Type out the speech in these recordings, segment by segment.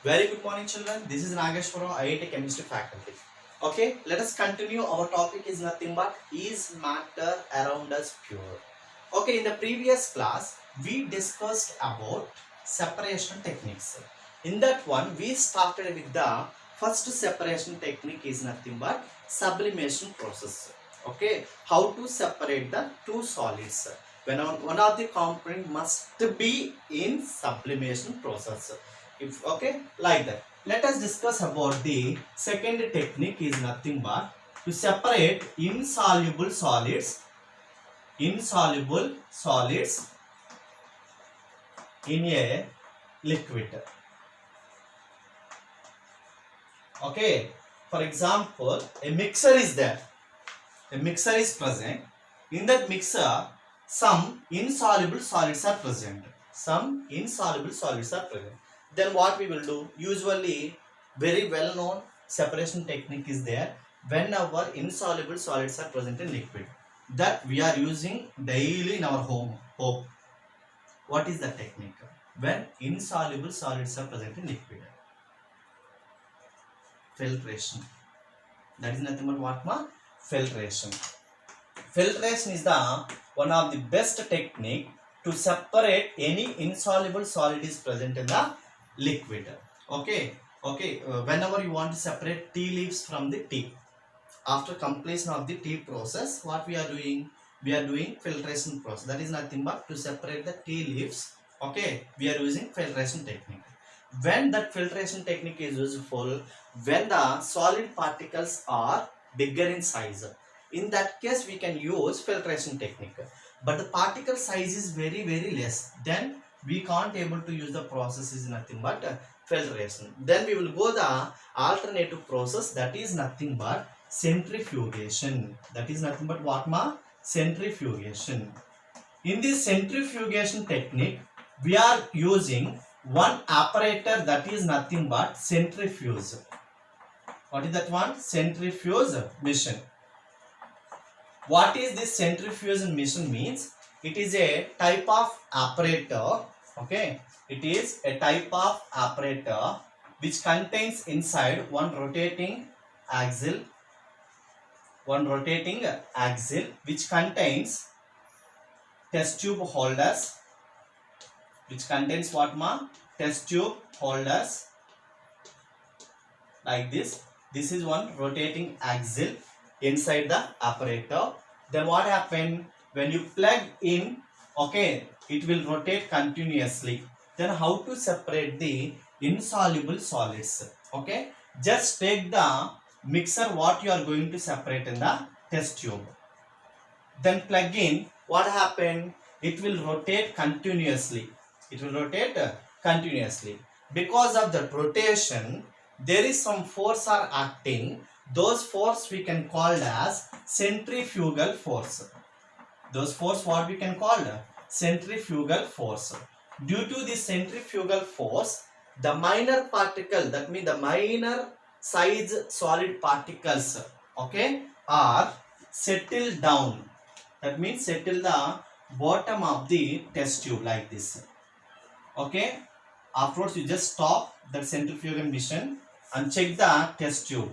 Very good morning, children. This is Nageshwaram, IIT Chemistry faculty. Okay, let us continue. Our topic is nothing but is matter around us pure? Okay, in the previous class, we discussed about separation techniques. In that one, we started with the first separation technique is nothing but sublimation process. Okay, how to separate the two solids when one of the component must be in sublimation process. If okay, like that. Let us discuss about the second technique is nothing but to separate insoluble solids in a liquid. Okay, for example, a mixer is there. A mixer is present. In that mixer, some insoluble solids are present. Some insoluble solids are present. Then what we will do? Usually, very well known separation technique is there. Whenever insoluble solids are present in liquid, that we are using daily in our home. What is the technique? When insoluble solids are present in liquid, filtration. That is nothing but what ma? Filtration. Filtration is the one of the best technique to separate any insoluble solid is present in the liquid. Okay. Whenever you want to separate tea leaves from the tea, after completion of the tea process, what we are doing? We are doing filtration process. That is nothing but to separate the tea leaves. Okay, we are using filtration technique. When that filtration technique is useful, when the solid particles are bigger in size, in that case we can use filtration technique. But the particle size is very less, then we can't able to use the process is nothing but filtration. Then we will go the alternative process, that is nothing but centrifugation. That is nothing but what ma? Centrifugation. In this centrifugation technique, we are using one operator, that is nothing but centrifuge. What is that one? Centrifuge machine. What is this centrifuge machine means? It is a type of operator. Okay, it is a type of operator which contains inside one rotating axle which contains test tube holders, which contains what ma? Test tube holders, like this. This is one rotating axle inside the operator. Then what happen when you plug in? Okay, it will rotate continuously. Then how to separate the insoluble solids? Okay, just take the mixer what you are going to separate in the test tube, then plug in. What happened? It will rotate continuously. Because of the rotation, there is some force are acting. Those force we can call as centrifugal force. Those force what we can call? Centrifugal force. Due to the centrifugal force, the minor particle, that means the minor size solid particles, okay, are settled down. That means settle the bottom of the test tube like this. Okay, afterwards you just stop the centrifugal machine and check the test tube.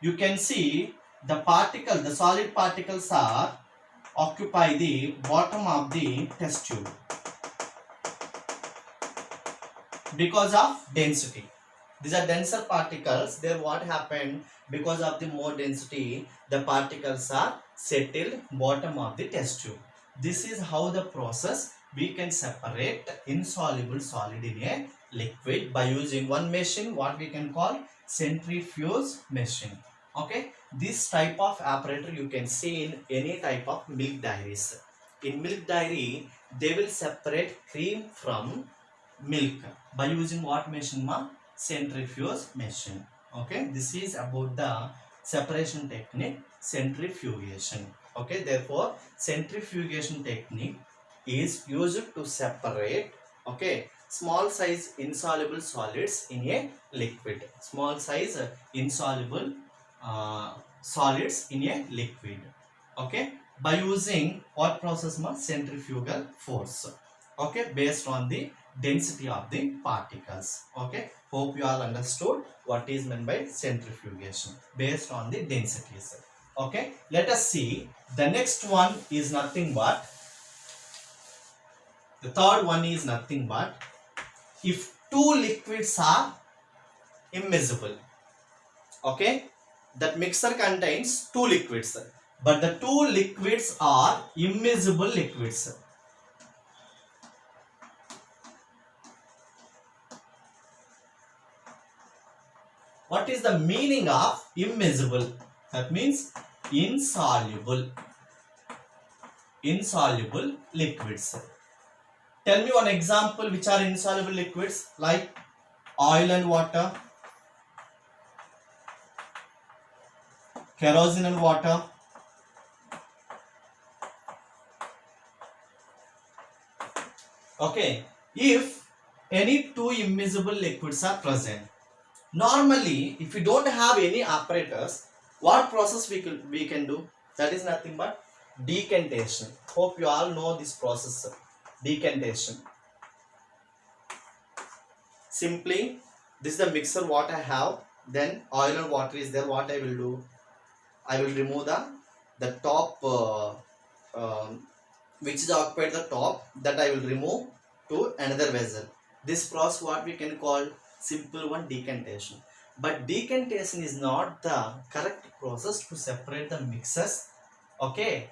You can see the solid particles are occupy the bottom of the test tube because of density. These are denser particles. There what happened? Because of the more density, the particles are settled bottom of the test tube. This is how the process we can separate insoluble solid in a liquid by using one machine, what we can call centrifuge machine. Okay, this type of operator you can see in any type of milk dairies. In milk dairy, they will separate cream from milk by using what machine ma? Centrifuge machine. Okay, this is about the separation technique, centrifugation. Okay, therefore centrifugation technique is used to separate, okay, small size insoluble solids in a liquid. Insoluble solids in a liquid. Okay, by using what process ma? Centrifugal force. Okay, based on the density of the particles. Okay, hope you all understood what is meant by centrifugation based on the densities. Okay, let us see. The next one is nothing but, the third one is nothing but, if two liquids are immiscible. Okay, that mixer contains two liquids, but the two liquids are immiscible liquids. What is the meaning of immiscible? That means insoluble. Insoluble liquids. Tell me one example which are insoluble liquids, like oil and water, kerosene and water, okay. If any two immiscible liquids are present, normally if you don't have any apparatus, what process we can do? That is nothing but decantation. Hope you all know this process, decantation. Simply, this is the mixer what I have, then oil and water is there. What I will do, I will remove the top which is occupied the top, that I will remove to another vessel. This process what we can call simple one, decantation. But decantation is not the correct process to separate the mixes, okay,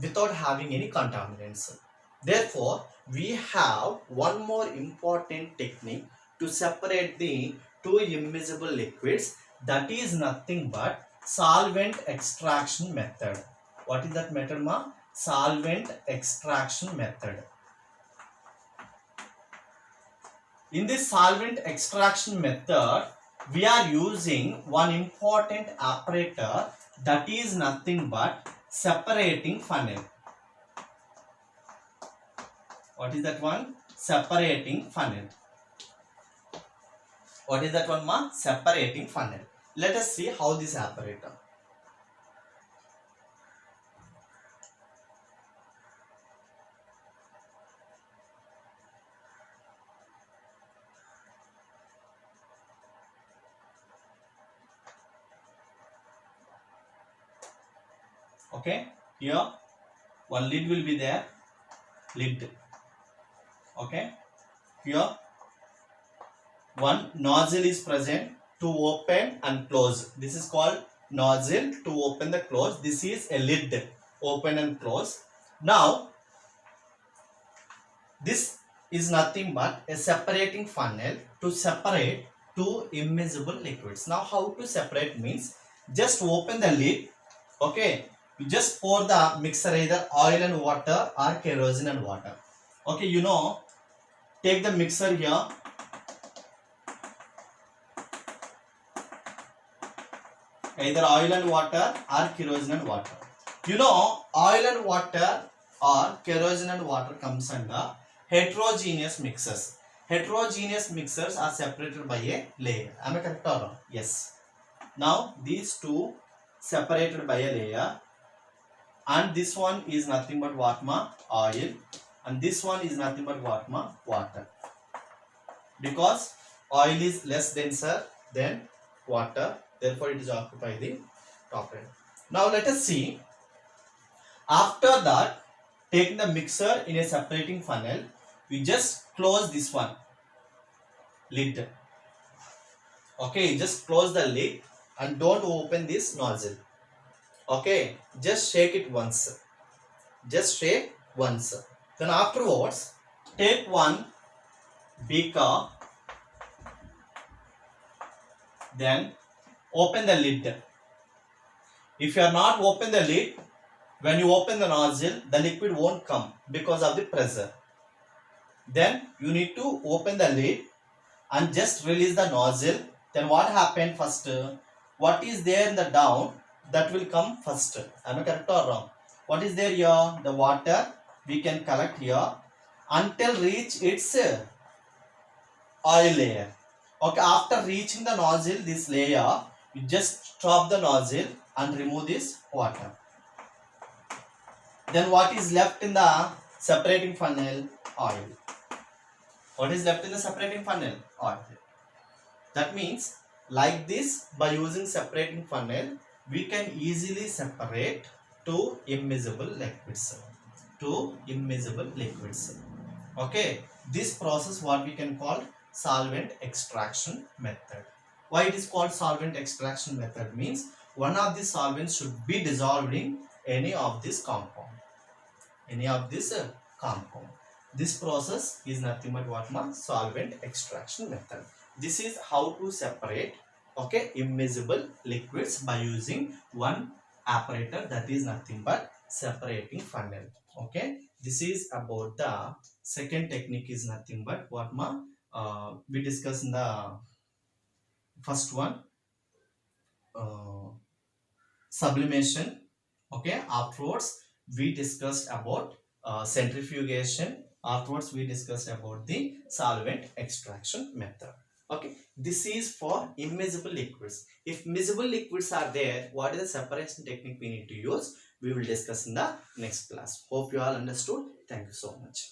without having any contaminants. Therefore, we have one more important technique to separate the two immiscible liquids, that is nothing but solvent extraction method. What is that method, ma? Solvent extraction method. In this solvent extraction method, we are using one important apparatus, that is nothing but separating funnel. What is that one? Separating funnel. What is that one, ma? Separating funnel. Let us see how this apparatus. Okay, here one lid will be there, lid. Okay, here one nozzle is present to open and close. This is called nozzle to open the close. This is a lid, open and close. Now this is nothing but a separating funnel to separate two immiscible liquids. Now how to separate means, just open the lid. Okay, you just pour the mixer, either oil and water or kerosene and water. Okay, you know, take the mixer here. Either oil and water or kerosene and water. You know, oil and water or kerosene and water comes under heterogeneous mixers. Heterogeneous mixers are separated by a layer. Am I correct or wrong? Yes. Now these two separated by a layer, and this one is nothing but what, ma? Oil, and this one is nothing but what, ma? Water. Because oil is less denser than water, therefore it is occupied the top end. Now let us see. After that, taking the mixer in a separating funnel, we just close this one, lid. Okay, just close the lid and don't open this nozzle. Okay, just shake it once. Just shake once. Then afterwards, take one beaker, then open the lid. If you are not open the lid, when you open the nozzle, the liquid won't come because of the pressure. Then you need to open the lid and just release the nozzle. Then what happened first? What is there in the down, that will come first. Am I correct or wrong? What is there here? The water we can collect here until reach its oil layer. Okay, after reaching the nozzle, this layer, you just stop the nozzle and remove this water. Then what is left in the separating funnel? Oil. What is left in the separating funnel? Oil. That means like this, by using separating funnel, we can easily separate two immiscible liquids. Two immiscible liquids. Okay, this process what we can call solvent extraction method. Why it is called solvent extraction method means one of the solvents should be dissolved in any of this compound. Any of this compound. This process is nothing but what ma solvent extraction method. This is how to separate immiscible liquids by using one apparatus, that is nothing but separating funnel. Okay, this is about the second technique is nothing but what ma we discussed in the first one, sublimation. Okay, afterwards we discussed about centrifugation. Afterwards we discussed about the solvent extraction method. Okay, this is for immiscible liquids. If miscible liquids are there, what is the separation technique we need to use? We will discuss in the next class. Hope you all understood. Thank you so much.